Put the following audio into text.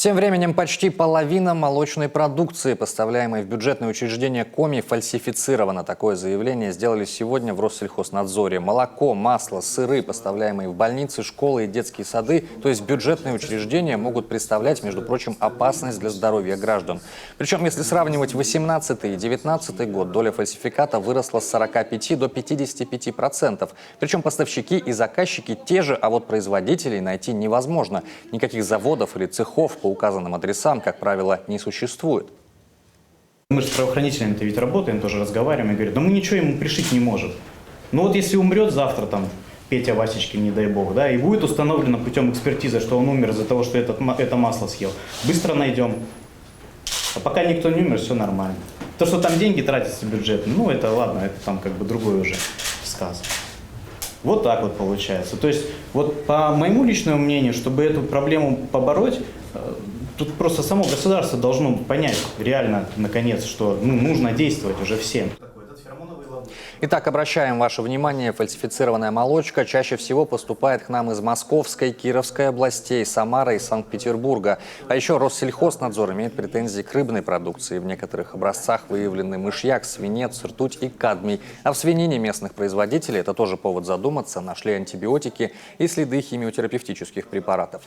Тем временем почти половина молочной продукции, поставляемой в бюджетные учреждения Коми, фальсифицирована. Такое заявление сделали сегодня в Россельхознадзоре. Молоко, масло, сыры, поставляемые в больницы, школы и детские сады, то есть бюджетные учреждения, могут представлять, между прочим, опасность для здоровья граждан. Причем, если сравнивать 2018 и 2019 год, доля фальсификата выросла с 45 до 55%. Причем поставщики и заказчики те же, а вот производителей найти невозможно. Никаких заводов или цехов по указанным адресам, как правило, не существует. Мы же с правоохранителями-то ведь работаем, тоже разговариваем и говорим, да мы ничего ему пришить не можем. Ну вот если умрет завтра там Петя Васечкин, не дай бог, да, и будет установлено путем экспертизы, что он умер из-за того, что это масло съел, быстро найдем. А пока никто не умер, все нормально. То, что там деньги тратятся бюджетные, ну это ладно, это там как бы другой уже сказ. Вот так вот получается. То есть, вот по моему личному мнению, чтобы эту проблему побороть, тут просто само государство должно понять реально, наконец, что нужно действовать уже всем. Итак, обращаем ваше внимание, фальсифицированная молочка чаще всего поступает к нам из Московской, Кировской областей, Самары и Санкт-Петербурга. А еще Россельхознадзор имеет претензии к рыбной продукции. В некоторых образцах выявлены мышьяк, свинец, ртуть и кадмий. А в свинине местных производителей, это тоже повод задуматься, нашли антибиотики и следы химиотерапевтических препаратов.